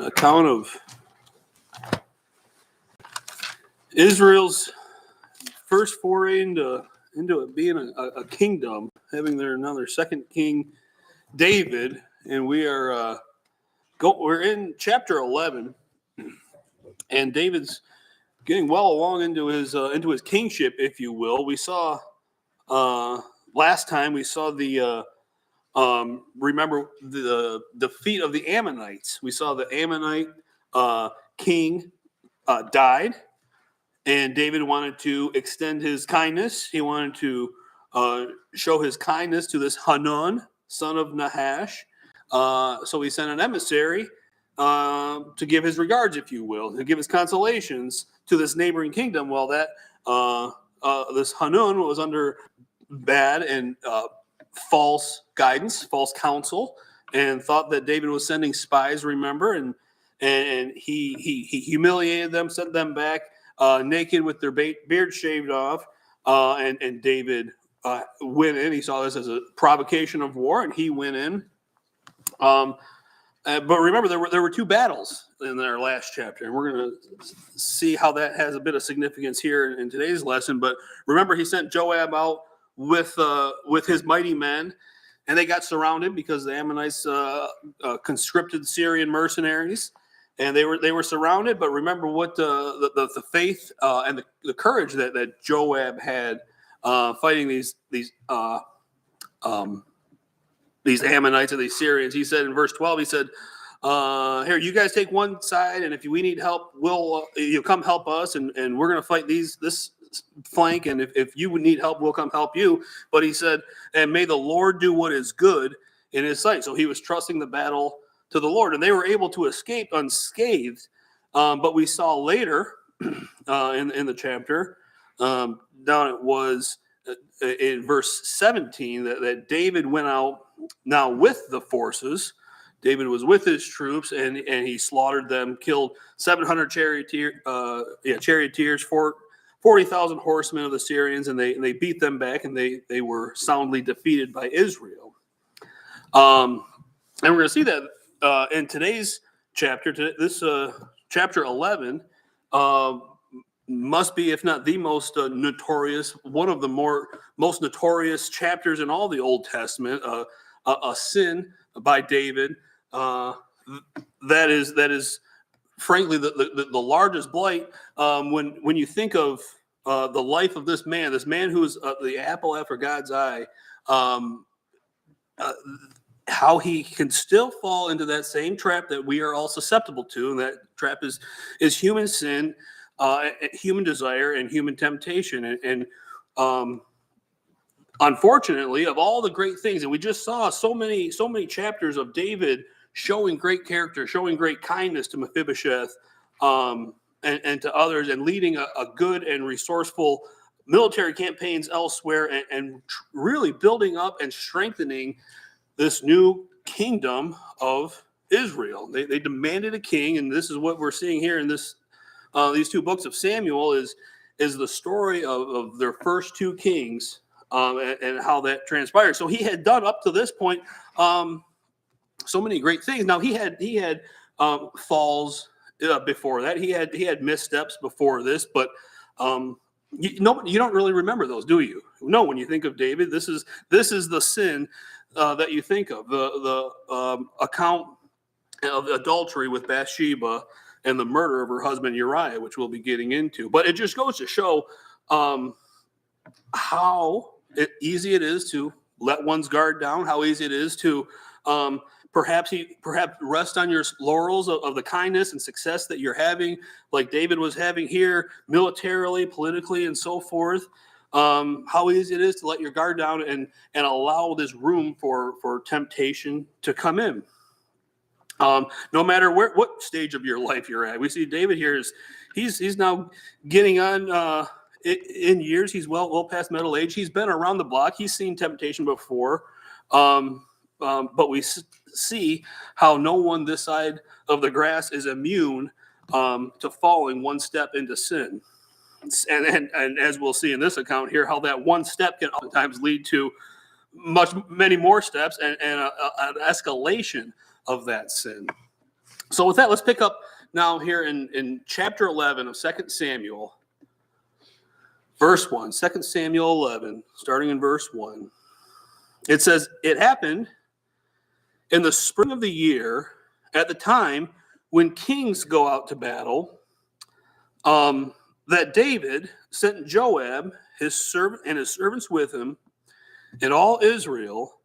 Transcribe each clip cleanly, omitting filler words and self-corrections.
account of Israel's first foray into it being a kingdom, having another second king, David, and we're in chapter 11, and David's getting well along into his kingship, if you will. We saw last time the remember the defeat of the Ammonites. We saw the Ammonite king died, and David wanted to extend his kindness. He wanted to show his kindness to this Hanun, son of Nahash. So he sent an emissary to give his regards, if you will, to give his consolations to this neighboring kingdom. Well, that this Hanun was under bad and false guidance, false counsel, and thought that David was sending spies. Remember, and he humiliated them, sent them back naked with their beard shaved off, and David went in. He saw this as a provocation of war, and he went in. But remember, there were two battles in our last chapter, and we're going to see how that has a bit of significance here in today's lesson. But remember, he sent Joab out with his mighty men, and they got surrounded because the Ammonites conscripted Syrian mercenaries, and they were surrounded. But remember what the faith and the courage that Joab had fighting these Ammonites and these Syrians. He said in verse 12, he said, here, you guys take one side, and if we need help, you'll come help us, and we're going to fight this flank, and if you would need help, we'll come help you. But he said, and may the Lord do what is good in his sight. So he was trusting the battle to the Lord, and they were able to escape unscathed. But we saw later in the chapter, down it was in verse 17, that David went out now with the forces. David was with his troops, and he slaughtered them, killed 700 charioteers, 40,000 horsemen of the Syrians, and they beat them back, and they were soundly defeated by Israel. And we're going to see that in today's chapter. This chapter 11 must be, if not the most notorious, one of the most notorious chapters in all the Old Testament. A sin by David that is frankly the largest blight. When you think of the life of this man who is the apple after God's eye, how he can still fall into that same trap that we are all susceptible to, and that trap is human sin, human desire, and human temptation, and unfortunately, of all the great things, and we just saw so many chapters of David showing great character, showing great kindness to Mephibosheth and to others, and leading a good and resourceful military campaigns elsewhere, and really building up and strengthening this new kingdom of Israel. They demanded a king, and this is what we're seeing here in these two books of Samuel is the story of their first two kings. And how that transpired. So he had done up to this point so many great things. Now he had falls before that. He had missteps before this, but you don't really remember those, do you? No, when you think of David, this is the sin that you think of, the account of adultery with Bathsheba and the murder of her husband Uriah, which we'll be getting into. But it just goes to show how easy it is to let one's guard down, how easy it is to perhaps rest on your laurels of the kindness and success that you're having, like David was having here, militarily, politically, and so forth. How easy it is to let your guard down and allow this room for temptation to come in. No matter what stage of your life you're at. We see David here he's now getting on in years. He's well past middle age. He's been around the block. He's seen temptation before. But we see how no one this side of the grass is immune to falling one step into sin. And as we'll see in this account here, how that one step can oftentimes lead to many more steps and an escalation of that sin. So with that, let's pick up now here in chapter 11 of 2 Samuel, verse 1. 2 Samuel 11, starting in verse 1. It says, "It happened in the spring of the year, at the time when kings go out to battle, that David sent Joab, his servant, and his servants with him, and all Israel,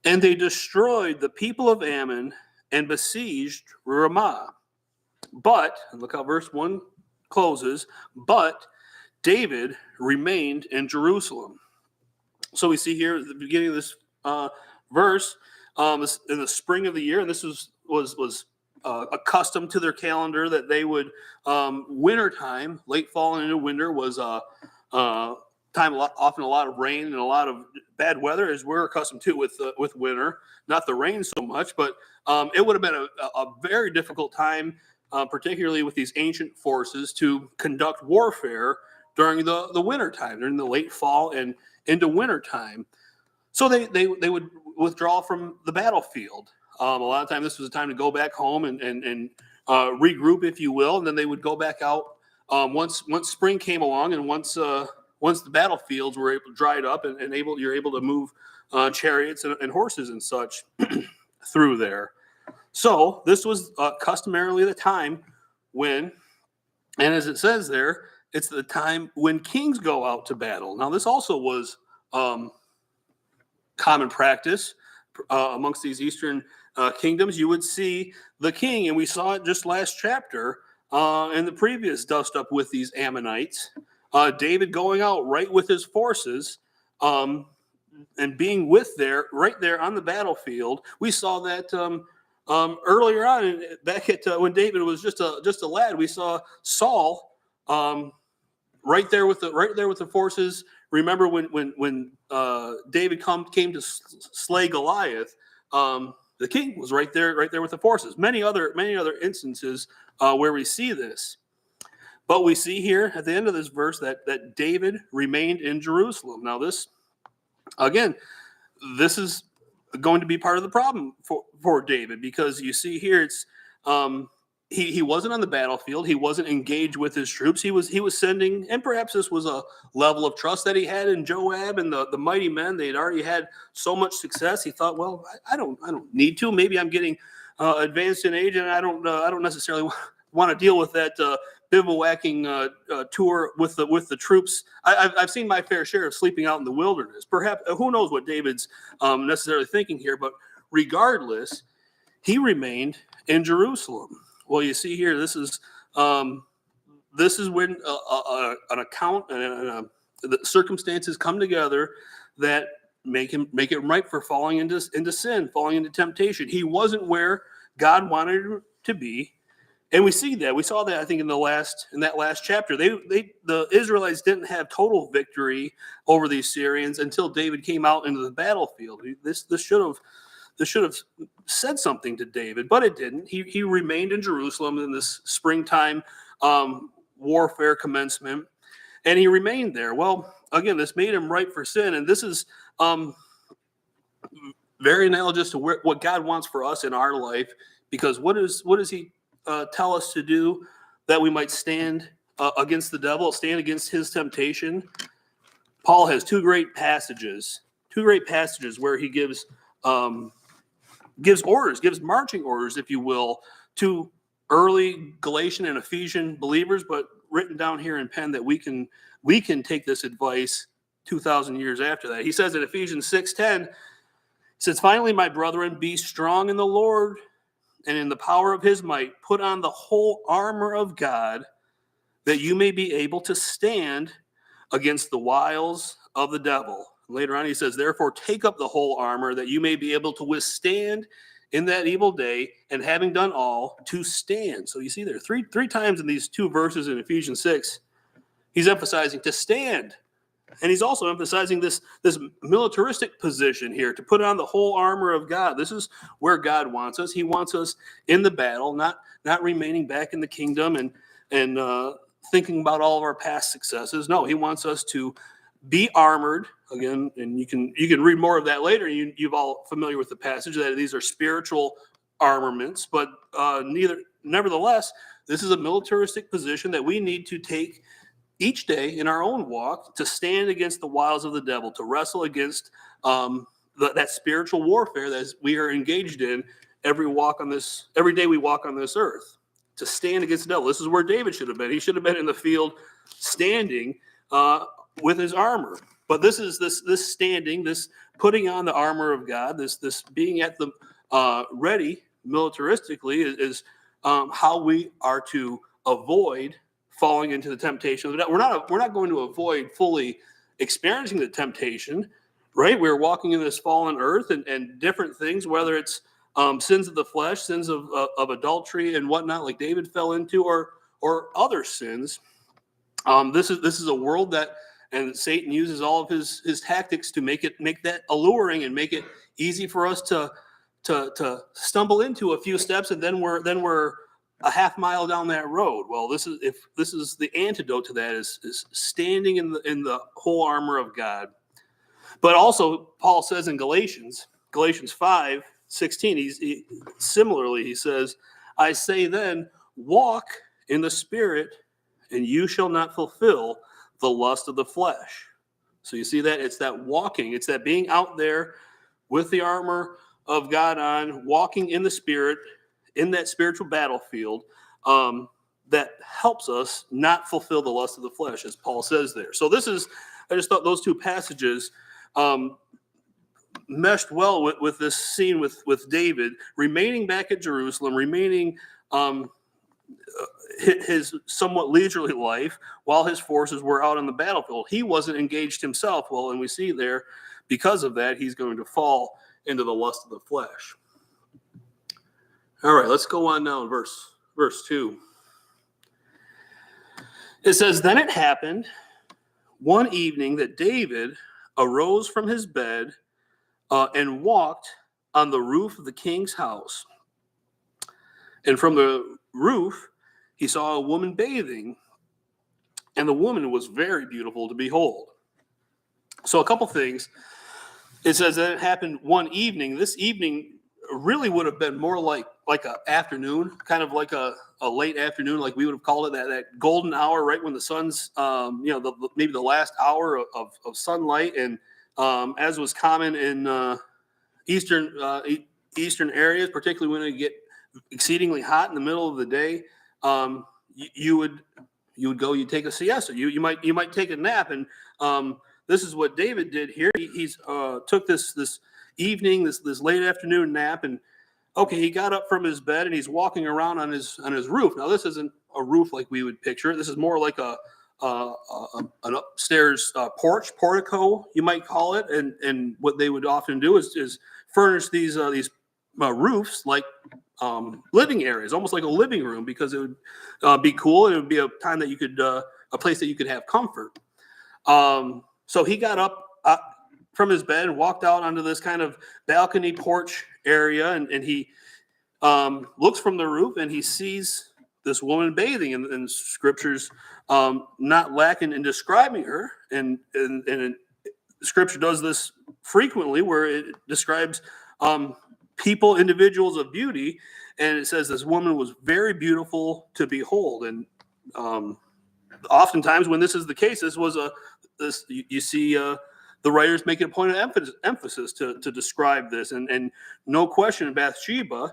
and they destroyed the people of Ammon and besieged Ramah. But," and look how verse 1 closes, "but David remained in Jerusalem." So we see here at the beginning of this verse, in the spring of the year, and this was accustomed to their calendar that they would, winter time, late fall and into winter was time often a lot of rain and a lot of bad weather, as we're accustomed to with winter. Not the rain so much, but it would have been a very difficult time, particularly with these ancient forces, to conduct warfare during the winter time, during the late fall and into winter time. So they would withdraw from the battlefield. A lot of times this was a time to go back home and regroup, if you will, and then they would go back out once spring came along, and once the battlefields were dried up and you're able to move chariots and horses and such through there. So this was customarily the time when, and as it says there, it's the time when kings go out to battle. Now this also was common practice amongst these eastern kingdoms. You would see the king, and we saw it just last chapter in the previous dust up with these Ammonites. David going out right with his forces and being right there on the battlefield. We saw that earlier on, back at when David was just a lad. We saw Saul right there with the forces. Remember when David came to slay Goliath, the king was right there with the forces. Many other instances where we see this. But we see here at the end of this verse that David remained in Jerusalem. Now this is going to be part of the problem for David, because you see here it's he wasn't on the battlefield. He wasn't engaged with his troops. He was sending, and perhaps this was a level of trust that he had in Joab and the mighty men. They'd already had so much success. He thought, well, I don't need to. Maybe I'm getting advanced in age, and I don't necessarily want to deal with that bivouacking tour with the troops. I've seen my fair share of sleeping out in the wilderness. Perhaps, who knows what David's necessarily thinking here, but regardless, he remained in Jerusalem. Well, you see here, this is when an account and the circumstances come together that make it right for falling into sin, falling into temptation. He wasn't where God wanted him to be. And we see that. We saw that, I think, in that last chapter. The Israelites didn't have total victory over the Assyrians until David came out into the battlefield. This should have said something to David, but it didn't. He remained in Jerusalem in this springtime warfare commencement, and he remained there. Well, again, this made him ripe for sin, and this is very analogous to what God wants for us in our life. Because what does He tell us to do that we might stand against the devil, stand against his temptation? Paul has two great passages where he gives marching orders, if you will, to early Galatian and Ephesian believers, but written down here in pen that we can take this advice 2,000 years after that. He says in Ephesians 6:10, he says, "Finally, my brethren, be strong in the Lord and in the power of his might, put on the whole armor of God, that you may be able to stand against the wiles of the devil." Later on, he says, "Therefore, take up the whole armor, that you may be able to withstand in that evil day, and having done all, to stand." So you see there, three times in these two verses in Ephesians 6, he's emphasizing to stand. And he's also emphasizing this militaristic position here, to put on the whole armor of God. This is where God wants us. He wants us in the battle, not remaining back in the kingdom and thinking about all of our past successes. No, he wants us to be armored. Again, and you can read more of that later. You've all familiar with the passage that these are spiritual armaments, but nevertheless, this is a militaristic position that we need to take each day in our own walk to stand against the wiles of the devil, to wrestle against that spiritual warfare that we are engaged in every day we walk on this earth, to stand against the devil. This is where David should have been. He should have been in the field standing with his armor. But this is this standing, this putting on the armor of God, this being at the ready militaristically is how we are to avoid falling into the temptation of the devil. We're not going to avoid fully experiencing the temptation, right? We're walking in this fallen earth and different things, whether it's sins of the flesh, sins of adultery and whatnot, like David fell into, or other sins. This is a world and Satan uses all of his tactics to make that alluring and make it easy for us to stumble into a few steps, and then we're a half mile down that road. Well, this is the antidote to that is standing in the whole armor of God. But also, Paul says in Galatians 5:16, similarly he says, "I say then, walk in the Spirit, and you shall not fulfill the lust of the flesh." So you see that it's that walking, it's that being out there with the armor of God on, walking in the Spirit, in that spiritual battlefield, that helps us not fulfill the lust of the flesh, as Paul says there. So I just thought those two passages meshed well with this scene with David remaining back at Jerusalem, remaining his somewhat leisurely life while his forces were out on the battlefield. He wasn't engaged himself. Well, and we see there, because of that, he's going to fall into the lust of the flesh. All right, let's go on now in verse 2. It says, "Then it happened one evening that David arose from his bed and walked on the roof of the king's house. And from the roof, he saw a woman bathing, and the woman was very beautiful to behold." So a couple things. It says that it happened one evening. This evening really would have been more like an afternoon, kind of like a late afternoon, like we would have called it, that golden hour, right when the sun's, maybe the last hour of sunlight. And as was common in eastern areas, particularly when it get exceedingly hot in the middle of the day, you would you'd take a siesta. You might take a nap, and this is what David did here. He's took this evening, this late afternoon nap, and he got up from his bed and he's walking around on his roof. Now this isn't a roof like we would picture it. This is more like an upstairs portico, you might call it. And what they would often do is furnish these roofs like living areas, almost like a living room, because it would be cool and it would be a time that you could a place that you could have comfort. So he got up from his bed and walked out onto this kind of balcony porch area, and he looks from the roof and he sees this woman bathing, and Scripture's not lacking in describing her, and Scripture does this frequently, where it describes individuals of beauty, and it says this woman was very beautiful to behold. And oftentimes when this is the case, you see the writers make it a point of emphasis to describe this, and no question, Bathsheba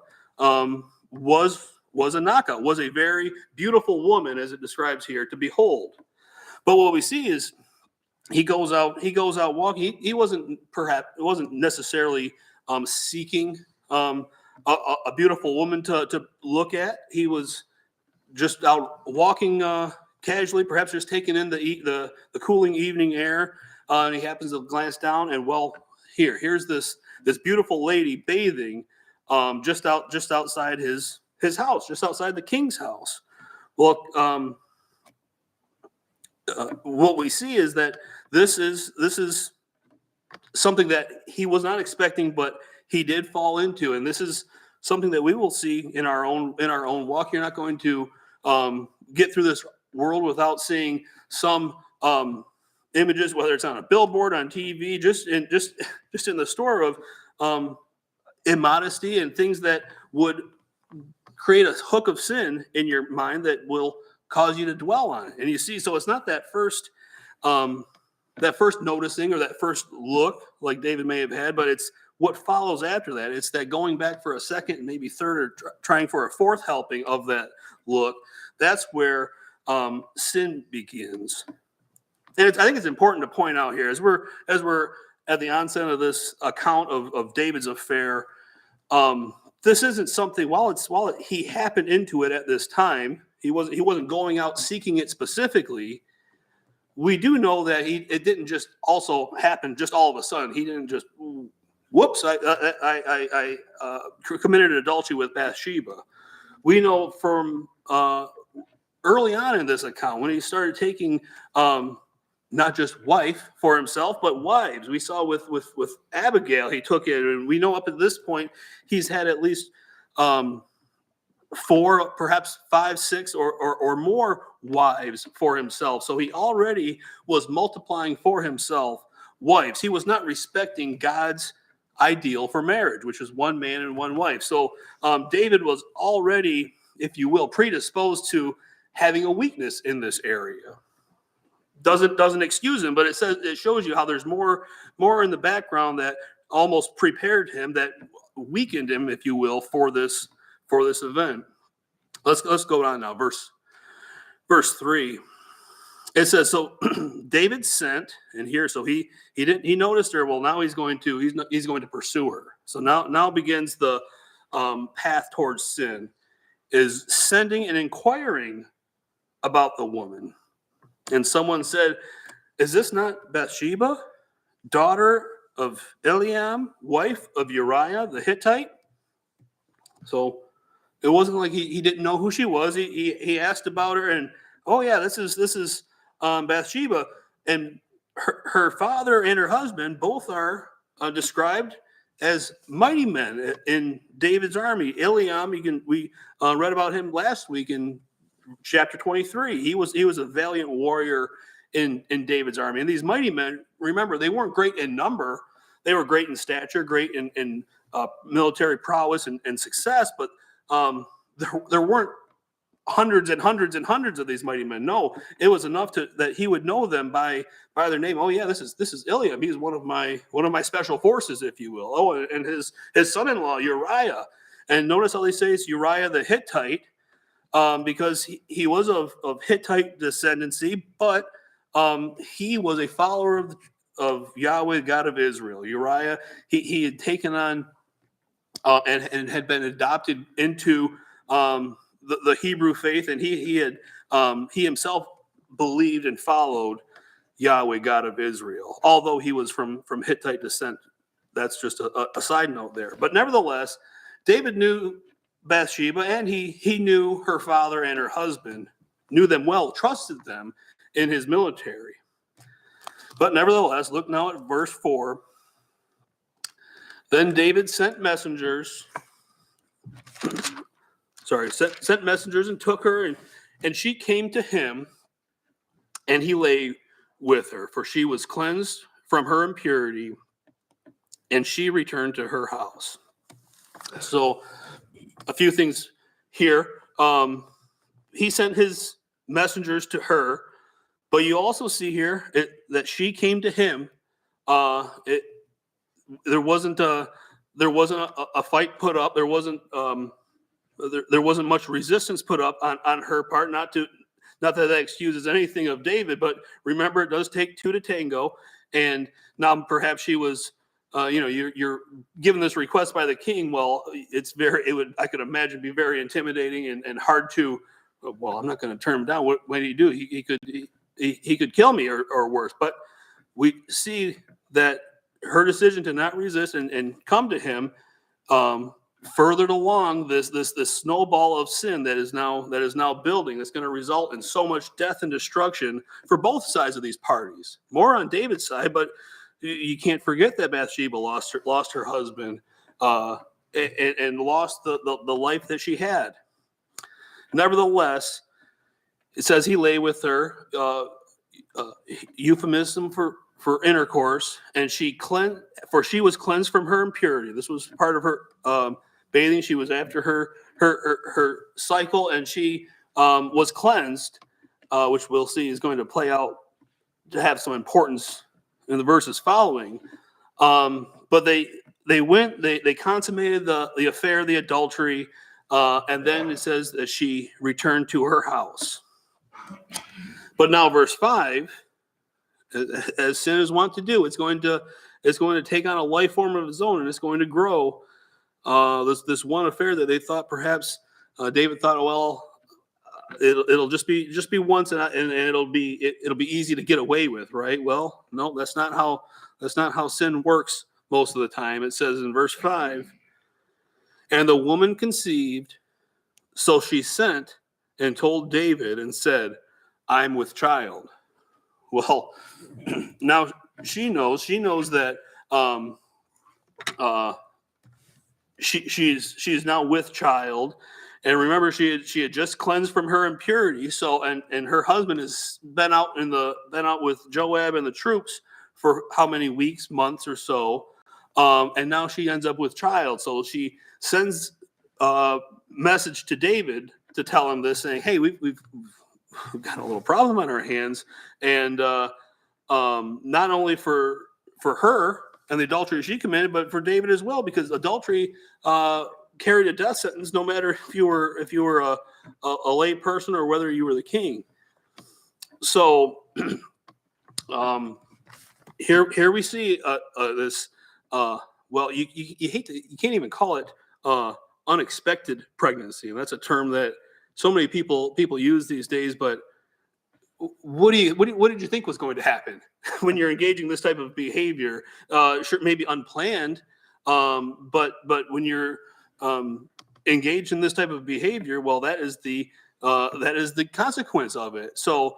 was a knockout, was a very beautiful woman, as it describes here, to behold. But what we see is he goes out walking. It wasn't necessarily seeking a beautiful woman to look at. He was just out walking casually, perhaps just taking in the cooling evening air. And he happens to glance down, and here's this beautiful lady bathing just outside his house, just outside the king's house. Well, what we see is that this is something that he was not expecting, but he did fall into, and this is something that we will see in our own walk. You're not going to get through this world without seeing some images, whether it's on a billboard, on TV, just in the store, of immodesty and things that would create a hook of sin in your mind that will cause you to dwell on it. And you see, so it's not that first noticing or that first look like David may have had, but it's what follows after that. It's that going back for a second and maybe third or trying for a fourth helping of that look. That's where sin begins. And I think it's important to point out here as we're at the onset of this account of David's affair. This isn't something while he happened into it at this time. He wasn't going out seeking it specifically. We do know that it didn't just also happen just all of a sudden. He didn't just whoops. I committed adultery with Bathsheba. We know from early on in this account when he started taking not just wife for himself, but wives. We saw with Abigail, he took it, and we know up at this point he's had at least 4, perhaps 5, 6, or more wives for himself. So he already was multiplying for himself wives. He was not respecting God's ideal for marriage, which is one man and one wife. So David was already, if you will, predisposed to having a weakness in this area. Doesn't excuse him, but it shows you how there's more in the background that almost prepared him, that weakened him, if you will, for this event. Let's go on now. Verse 3. It says, so David sent, and here, so he noticed her. Well, now he's going to pursue her. So now begins the path towards sin, is sending and inquiring about the woman. And someone said, is this not Bathsheba, daughter of Eliam, wife of Uriah the Hittite? So it wasn't like he didn't know who she was. He asked about her, and oh yeah, this is Bathsheba. And her father and her husband both are described as mighty men in David's army. Eliam, we read about him last week in chapter 23. He was a valiant warrior in David's army. And these mighty men, remember, they weren't great in number. They were great in stature, great in military prowess and success, but there weren't hundreds and hundreds and hundreds of these mighty men. No, it was enough that he would know them by their name. Oh yeah, this is Eliam. He's one of my special forces, if you will. Oh, and his son-in-law Uriah. And notice how they say it's Uriah the Hittite, because he was of Hittite descendancy, but he was a follower of Yahweh, God of Israel. Uriah, he had taken on and had been adopted into the Hebrew faith, and he himself believed and followed Yahweh, God of Israel, although he was from Hittite descent. That's just a side note there. But nevertheless, David knew Bathsheba, and he knew her father and her husband, knew them well, trusted them in his military. But nevertheless, look now at verse 4. Then David sent messengers and took her, and she came to him, and he lay with her, for she was cleansed from her impurity, and she returned to her house. So a few things here. He sent his messengers to her, but you also see here that she came to him. There wasn't a fight put up. There wasn't much resistance put up on her part. Not that excuses anything of David, but remember, it does take two to tango. And now perhaps she was, you're given this request by the king. Well, I could imagine be very intimidating and hard to. Well, I'm not going to turn him down. What do you do? He could kill me or worse. But we see that her decision to not resist and come to him furthered along this snowball of sin that is now building. That's going to result in so much death and destruction for both sides of these parties. More on David's side, but you can't forget that Bathsheba lost her husband and lost the life that she had. Nevertheless, it says he lay with her, euphemism for intercourse, and she was cleansed from her impurity. This was part of her bathing. She was after her cycle, and she was cleansed, which we'll see is going to play out to have some importance in the verses following. But they went, they consummated the affair, the adultery, and then it says that she returned to her house. But now verse 5, as sin is wont to do, it's going to take on a life form of its own, and it's going to grow. This one affair that they thought perhaps David thought, well, it'll just be once, and it'll be easy to get away with, right? Well, no, that's not how sin works most of the time. It says in verse 5, and the woman conceived, so she sent and told David and said, I'm with child. Well, now she knows that she's now with child. And remember, she had just cleansed from her impurity. So and her husband has been out with Joab and the troops for how many weeks, months or so. And now she ends up with child. So she sends a message to David to tell him this, saying, hey, we've got a little problem on our hands. And not only for her and the adultery she committed, but for David as well, because adultery carried a death sentence, no matter if you were a lay person or whether you were the king. So here we see this. Well, you can't even call it unexpected pregnancy, and that's a term that so many people use these days. But what did you think was going to happen when you're engaging this type of behavior? Sure, maybe unplanned, but when you're engaged in this type of behavior, well, that is the consequence of it. So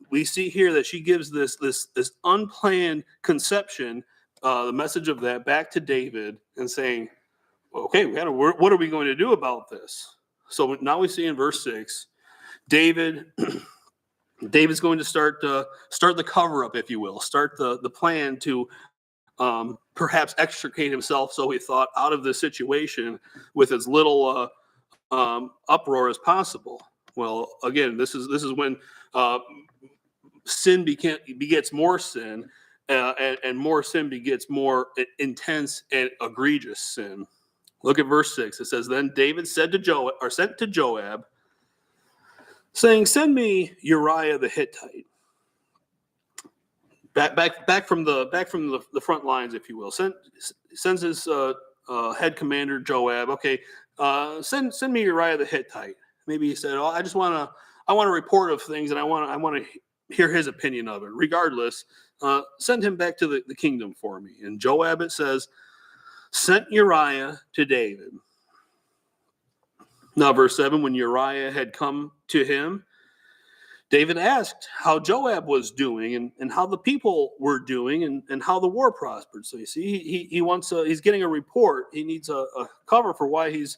we see here that she gives this unplanned conception, the message of that, back to David and saying, okay, what are we going to do about this? So now we see in verse 6, David's going to start the cover up, if you will, start the plan to perhaps extricate himself, so he thought, out of this situation with as little uproar as possible. Well, again, this is when sin begets more sin, and more sin begets more intense and egregious sin. Look at verse 6. It says, then David sent to Joab, saying, send me Uriah the Hittite. Back from the front lines, if you will. Sends his head commander Joab. Okay, send me Uriah the Hittite. Maybe he said, I want a report of things, and I want to hear his opinion of it. Regardless, send him back to the kingdom for me. And Joab, it says, sent Uriah to David. Now, verse 7, when Uriah had come to him, David asked how Joab was doing and how the people were doing and how the war prospered. So you see, he's getting a report. He needs a cover for why he's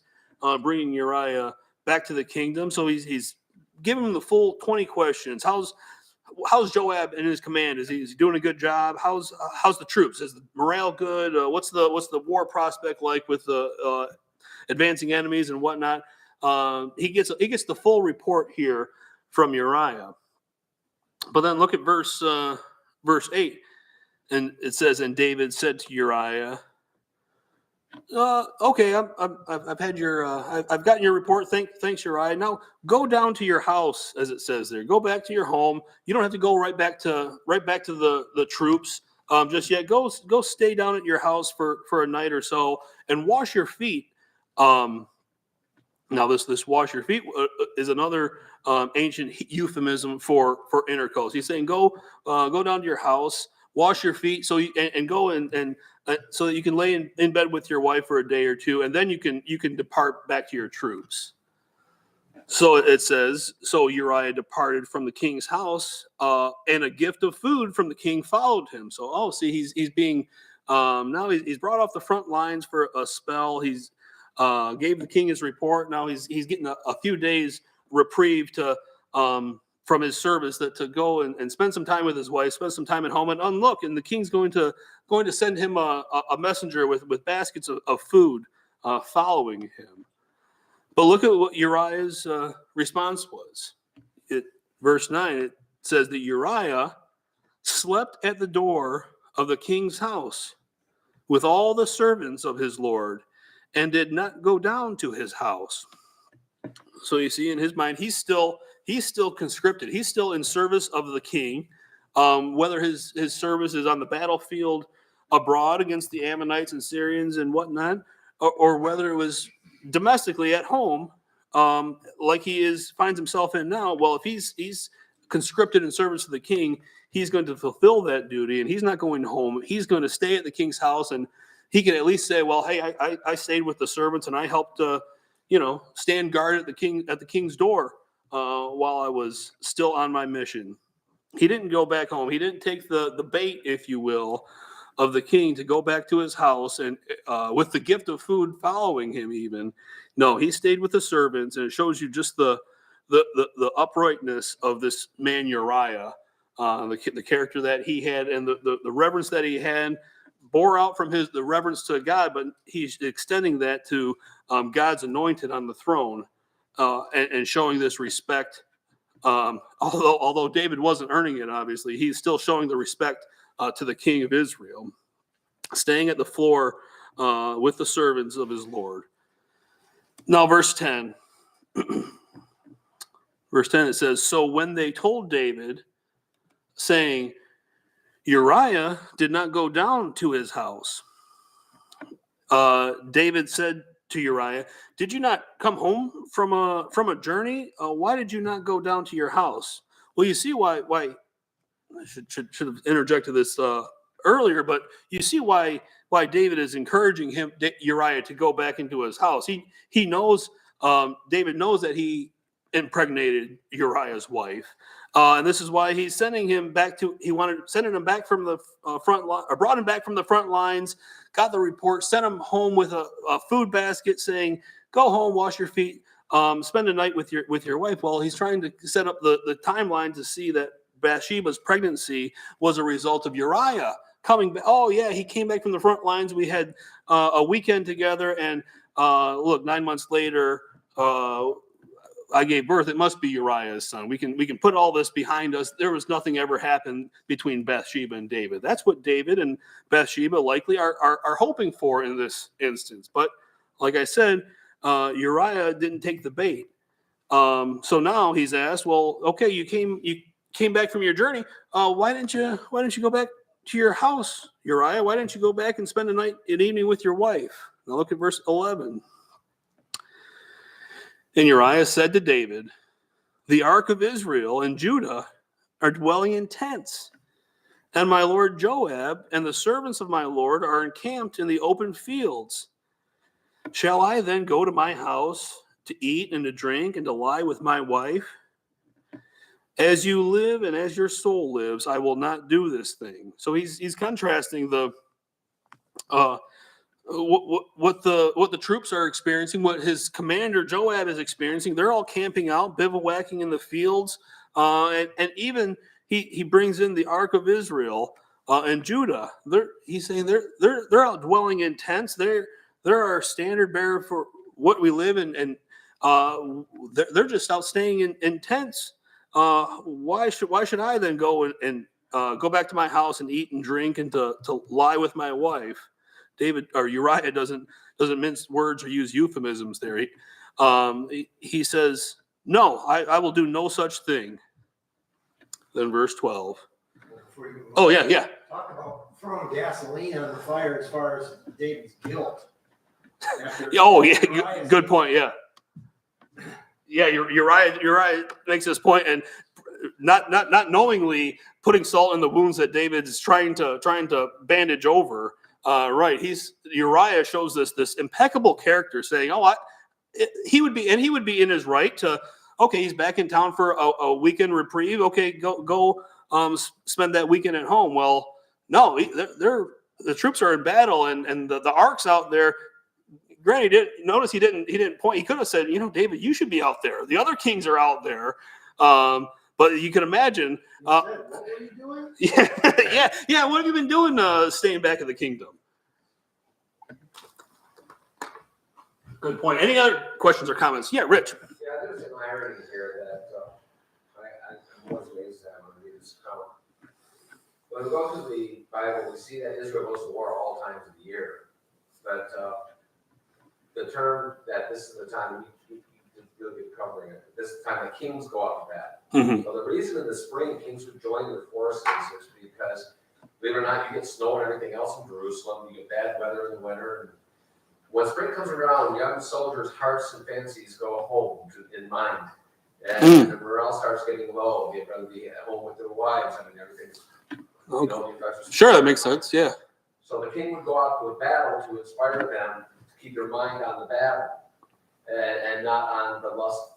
bringing Uriah back to the kingdom. So he's giving him the full 20 questions. How's Joab and his command? Is he doing a good job? How's the troops? Is the morale good? What's the war prospect like with the advancing enemies and whatnot? He gets the full report here from Uriah. But then look at verse 8, and it says, and David said to Uriah, okay, I've had I've gotten your report. Thanks, Uriah. Now go down to your house, as it says there. Go back to your home. You don't have to go right back to the troops just yet. Go stay down at your house for a night or so and wash your feet. Now this wash your feet is another ancient euphemism for intercourse. He's saying go down to your house, wash your feet, so go and so that you can lay in bed with your wife for a day or two, and then you can depart back to your troops. So it says, so Uriah departed from the king's house, and a gift of food from the king followed him. So see, he's being now he's brought off the front lines for a spell. He's gave the king his report. Now he's getting a few days reprieve to from his service, that to go and spend some time with his wife, spend some time at home, and look, and the king's going to send him a messenger with baskets of food following him. But look at what Uriah's response was. Verse 9, it says that Uriah slept at the door of the king's house with all the servants of his lord, and did not go down to his house. So you see, in his mind, he's still conscripted. He's still in service of the king. Whether his service is on the battlefield abroad against the Ammonites and Syrians and whatnot, or whether it was domestically at home, like finds himself in now. Well, if he's conscripted in service of the king, he's going to fulfill that duty, and he's not going home. He's going to stay at the king's house, and he can at least say, well, hey, I stayed with the servants, and I helped stand guard at the king's door while I was still on my mission. He didn't go back home. He didn't take the bait, if you will, of the king to go back to his house and with the gift of food following him even. No, he stayed with the servants, and it shows you just the uprightness of this man Uriah, the character that he had, and the reverence that he had bore out from the reverence to God, but he's extending that to God's anointed on the throne, and showing this respect. Although David wasn't earning it, obviously, he's still showing the respect to the king of Israel, staying at the floor with the servants of his Lord. Now, verse 10. Verse 10, it says, so when they told David, saying, Uriah did not go down to his house, David said to Uriah, did you not come home from a journey? Why did you not go down to your house? Well, you see why I should have interjected this earlier, but you see why David is encouraging Uriah to go back into his house. He knows, David knows that he impregnated Uriah's wife, and this is why he's sending him back sending him back from the front line, or brought him back from the front lines, got the report, sent him home with a food basket saying, go home, wash your feet, spend the night with your wife. Well, he's trying to set up the timeline to see that Bathsheba's pregnancy was a result of Uriah coming back. Oh yeah, he came back from the front lines. We had a weekend together, and look, 9 months later, I gave birth. It must be Uriah's son. We can put all this behind us. There was nothing ever happened between Bathsheba and David. That's what David and Bathsheba likely are hoping for in this instance. But like I said, Uriah didn't take the bait. So now he's asked, well, okay, you came back from your journey. Why didn't you go back to your house, Uriah? Why didn't you go back and spend an evening with your wife? Now look at verse 11. And Uriah said to David, the ark of Israel and Judah are dwelling in tents, and my lord Joab and the servants of my lord are encamped in the open fields. Shall I then go to my house to eat and to drink and to lie with my wife? As you live and as your soul lives, I will not do this thing. So he's contrasting what the troops are experiencing, what his commander Joab is experiencing. They're all camping out, bivouacking in the fields, and even he brings in the Ark of Israel and Judah. He's saying they're out dwelling in tents. They're our standard bearer for what we live in, and they're just out staying in tents. Why should I then go and go back to my house and eat and drink and to lie with my wife? Uriah doesn't mince words or use euphemisms there. He says, no, I will do no such thing. Then verse 12. Oh, yeah. Talk about throwing gasoline on the fire as far as David's guilt. Oh, yeah, good point, yeah. Yeah, Uriah makes this point, and not knowingly putting salt in the wounds that David is trying to bandage over. Right, Uriah shows this impeccable character, saying, he would be in his right to, okay, he's back in town for a weekend reprieve. Okay, go spend that weekend at home. Well, no, the troops are in battle, and the ark's out there. Granted, he didn't point. He could have said, David, you should be out there. The other kings are out there. But you can imagine. What were you doing? Yeah. What have you been doing staying back in the kingdom? Good point. Any other questions or comments? Yeah, Rich. Yeah, there's an irony here that I was raised that when we just count. When we go through the Bible, we see that Israel goes to war all times of the year. But the term that this is the time we really be covering it. This is the time the kings go out to battle. Mm-hmm. So the reason in the spring kings would join their forces is because, believe it or not, you get snow and everything else in Jerusalem. You get bad weather in the winter. And when spring comes around, young soldiers' hearts and fancies go home in mind. And the morale starts getting low. They'd rather be at home with their wives. I mean, everything's, Sure, that makes sense. Yeah. So the king would go out to a battle to inspire them to keep their mind on the battle and not on the lust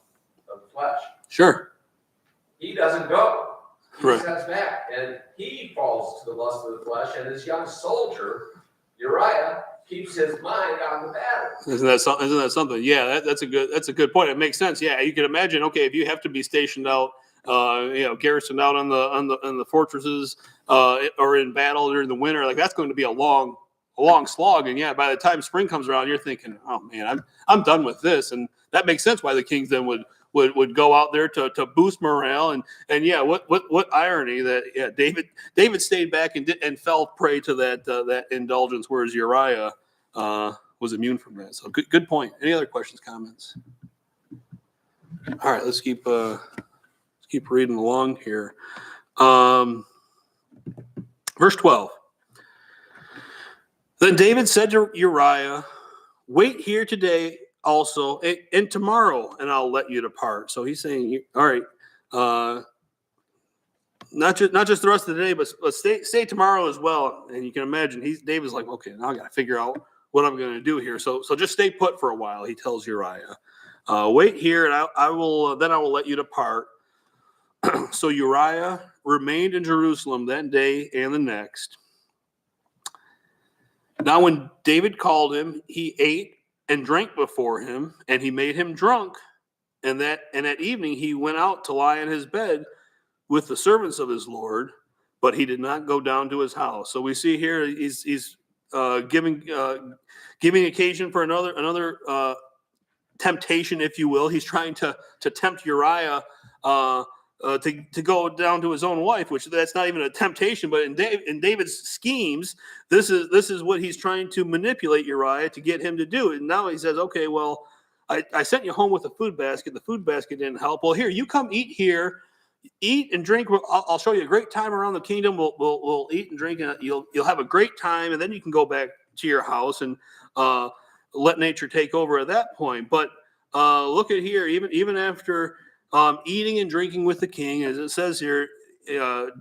of the flesh. Sure. He doesn't go. He Right. steps back and he falls to the lust of the flesh. And this young soldier, Uriah, keeps his mind on the battle. Isn't that something? Yeah, that's a good point. It makes sense. Yeah, you can imagine. Okay, if you have to be stationed out, garrisoned out on the fortresses, or in battle during the winter, like that's going to be a long slog. And yeah, by the time spring comes around, you're thinking, oh man, I'm done with this. And that makes sense why the kings then would go out there to boost morale. And yeah, what irony that David stayed back and fell prey to that indulgence, whereas Uriah was immune from that. So good point. Any other questions, comments? All right, let's keep reading along here. Verse 12. Then David said to Uriah, "Wait here today also, and tomorrow, and I'll let you depart." So he's saying, all right, not just the rest of the day, but stay tomorrow as well. And you can imagine David's like, okay, now I got to figure out what I'm going to do here. So just stay put for a while. He tells Uriah, "Wait here, and I will let you depart." So Uriah remained in Jerusalem that day and the next. Now when David called him, he ate and drank before him, and he made him drunk. And at evening he went out to lie in his bed with the servants of his Lord, but he did not go down to his house. So we see here he's giving occasion for another temptation, if you will. He's trying to tempt Uriah to go down to his own wife, which that's not even a temptation, but in David's schemes, this is what he's trying to manipulate Uriah to get him to do. And now he says, okay, well, I sent you home with a food basket. The food basket didn't help. Well, here, you come eat here, eat and drink. I'll show you a great time around the kingdom. We'll eat and drink, and you'll have a great time, and then you can go back to your house and let nature take over at that point. But look at here, even after eating and drinking with the king, as it says here,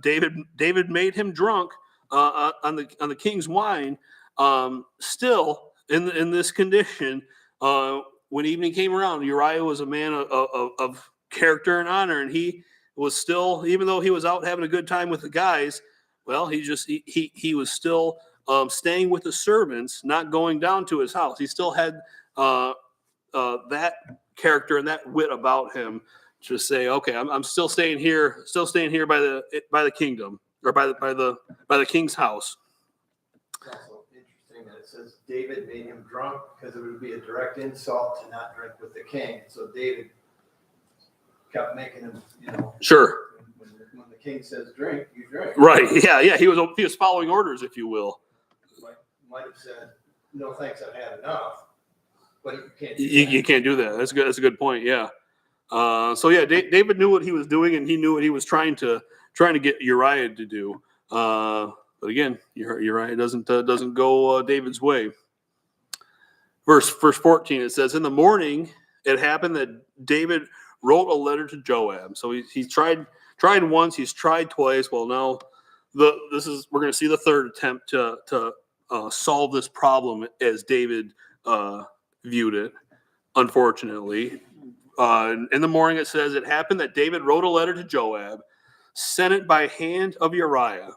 David made him drunk on the king's wine. Still in this condition, when evening came around, Uriah was a man of character and honor, and he was still, even though he was out having a good time with the guys, well, he was still staying with the servants, not going down to his house. He still had that character and that wit about him to say, okay, I'm still staying here by the kingdom, or by the king's house. It's also interesting that it says David made him drunk because it would be a direct insult to not drink with the king. So David kept making him, Sure. When the king says drink, you drink. Right. Yeah. He was following orders, if you will. Might have said, no thanks, I've had enough. But you can't do that. You can't do that. That's good. That's a good point. Yeah. So yeah, David knew what he was doing, and he knew what he was trying to get Uriah to do. But again, Uriah doesn't go David's way. Verse 14, it says, "In the morning, it happened that David wrote a letter to Joab." So he tried once, he's tried twice. Well, now we're going to see the third attempt to solve this problem as David viewed it. Unfortunately, in the morning, it says, "It happened that David wrote a letter to Joab, sent it by hand of Uriah."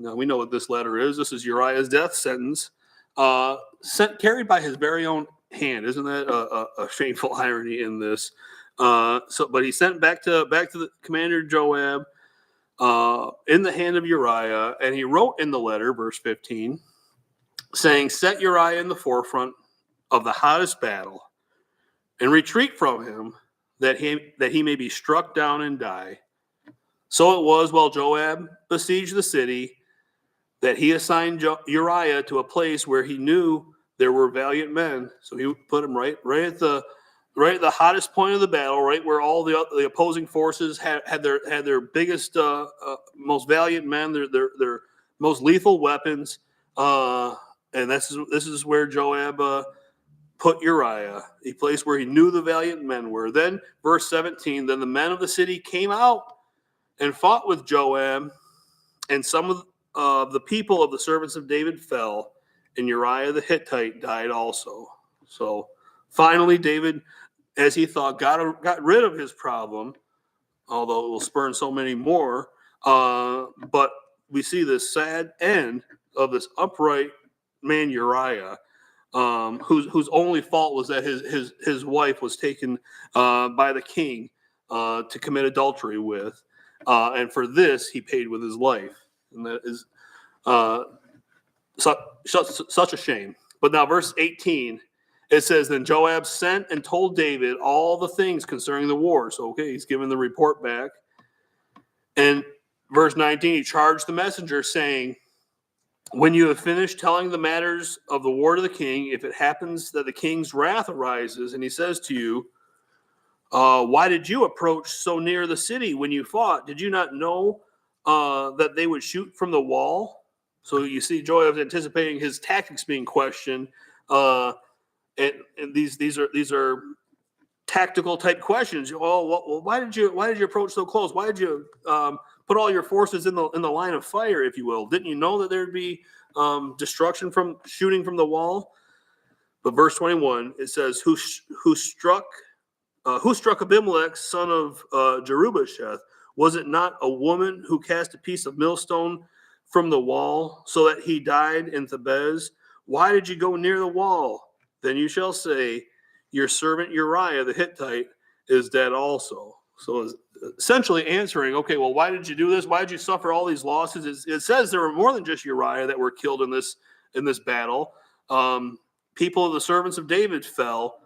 Now we know what this letter is. This is Uriah's death sentence, carried by his very own hand. Isn't that a shameful irony in this? But he sent back to the commander Joab in the hand of Uriah, and he wrote in the letter, verse 15, saying, "Set Uriah in the forefront of the hottest battle. and retreat from him, that he may be struck down and die. So it was while Joab besieged the city that he assigned Uriah to a place where he knew there were valiant men. So he put him right at the hottest point of the battle, right where all the opposing forces had their biggest, most valiant men, their most lethal weapons, and this is where Joab put Uriah, a place where he knew the valiant men were. Then, verse 17, then the men of the city came out and fought with Joab, and some of the people of the servants of David fell, and Uriah the Hittite died also. So finally, David, as he thought, got rid of his problem, although it will spurn so many more. But we see this sad end of this upright man Uriah, whose only fault was that his wife was taken by the king to commit adultery with, and for this he paid with his life, and that is such a shame. But now, verse 18, it says, then Joab sent and told David all the things concerning the war. So, okay, he's given the report back. And verse 19, he charged the messenger, saying, when you have finished telling the matters of the war to the king, if it happens that the king's wrath arises, and he says to you, why did you approach so near the city when you fought? Did you not know that they would shoot from the wall? So you see Joab's anticipating his tactics being questioned. And these are tactical type questions. Oh, well, why did you approach so close? Why did you put all your forces in the line of fire, if you will? Didn't you know that there'd be destruction from shooting from the wall? But verse 21, it says, who struck Abimelech, son of Jerubasheth? Was it not a woman who cast a piece of millstone from the wall so that he died in Thebez? Why did you go near the wall? Then you shall say, your servant Uriah the Hittite is dead also. So essentially answering, okay, well, why did you do this? Why did you suffer all these losses? It says there were more than just Uriah that were killed in this battle. People of the servants of David fell.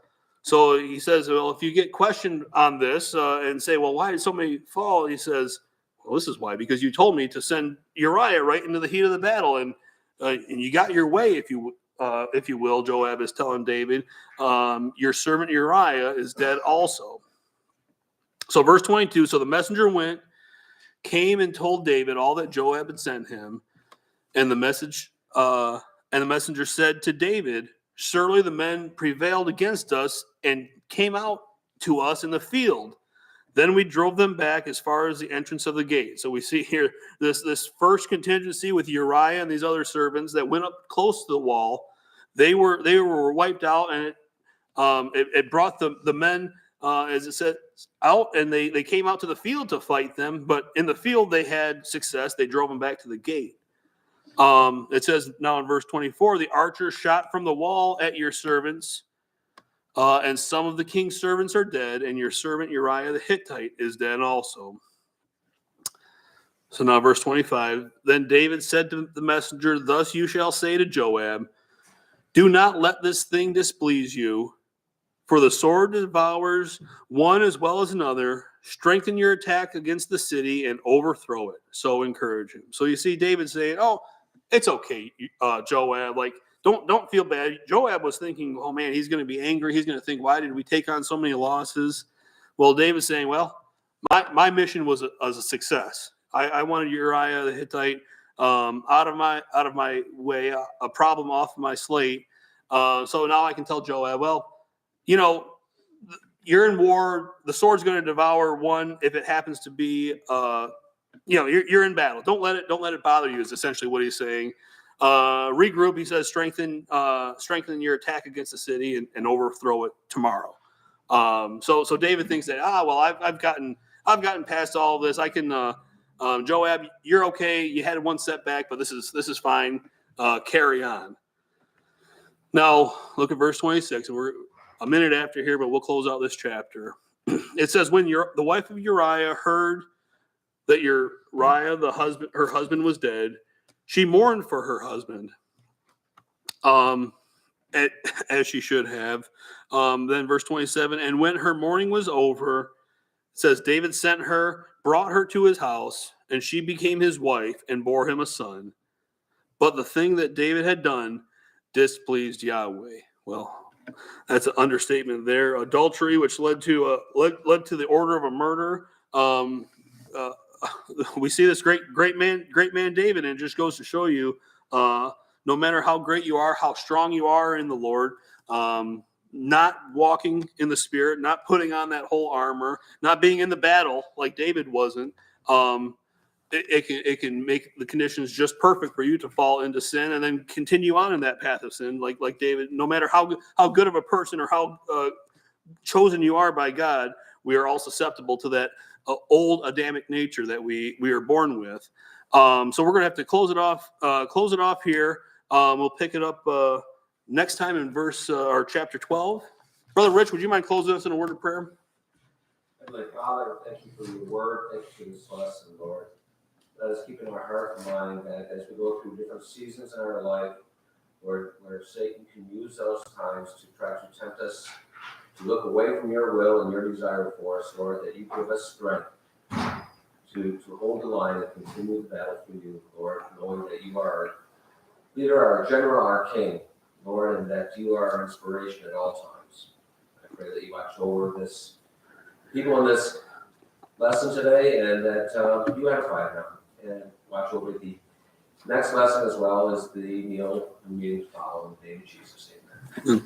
So he says, well, if you get questioned on this and say, well, why did so many fall? He says, well, this is why, because you told me to send Uriah right into the heat of the battle, and you got your way, if you will. Joab is telling David, your servant Uriah is dead also. So verse 22, so the messenger came and told David all that Joab had sent him, and the messenger said to David, surely the men prevailed against us and came out to us in the field. Then we drove them back as far as the entrance of the gate. So we see here this first contingency with Uriah and these other servants that went up close to the wall. They were wiped out, and it brought the men, as it said, out, and they came out to the field to fight them. But in the field they had success. They drove them back to the gate. It says now in verse 24, the archers shot from the wall at your servants, and some of the king's servants are dead, and your servant Uriah the Hittite is dead also. So now verse 25, then David said to the messenger, thus you shall say to Joab, do not let this thing displease you, for the sword devours one as well as another. Strengthen your attack against the city and overthrow it. So encourage him. So you see David saying, oh, it's okay, Joab. Like, don't feel bad. Joab was thinking, oh man, he's going to be angry. He's going to think, why did we take on so many losses? Well, David's saying, well, my mission was a success. I wanted Uriah the Hittite out of my way, a problem off my slate. So now I can tell Joab, well, you're in war. The sword's going to devour one if it happens to be, you're in battle. Don't let it bother you. Is essentially what he's saying. Regroup. He says, strengthen your attack against the city and overthrow it tomorrow. So David thinks that I've gotten past all of this. I can. Joab, you're okay. You had one setback, but this is fine. Carry on. Now look at verse 26, and we're a minute after here, but we'll close out this chapter. It says, when the wife of Uriah heard that Uriah, her husband was dead, she mourned for her husband. as she should have. Then verse 27, and when her mourning was over, it says David sent her, brought her to his house, and she became his wife and bore him a son. But the thing that David had done displeased Yahweh. Well, that's an understatement there. Adultery, which led to the order of a murder. We see this great man David, and it just goes to show you, no matter how great you are, how strong you are in the Lord, not walking in the Spirit, not putting on that whole armor, not being in the battle like David wasn't, it can make the conditions just perfect for you to fall into sin and then continue on in that path of sin, like David. No matter how good of a person or how chosen you are by God, we are all susceptible to that old Adamic nature that we are born with. So we're gonna have to close it off here. We'll pick it up next time in verse or chapter 12. Brother Rich, would you mind closing us in a word of prayer? Heavenly Father, thank you for your word. Thank you for this lesson, Lord. Let us keep in our heart and mind that as we go through different seasons in our life where Satan can use those times to try to tempt us to look away from your will and your desire for us, Lord, that you give us strength to hold the line and continue the battle for you, Lord, knowing that you are our leader, our general, our king, Lord, and that you are our inspiration at all times. I pray that you watch over this people in this lesson today, and that you edify them and watch over the next lesson as well as the meal and meetings following. In the name of Jesus, amen.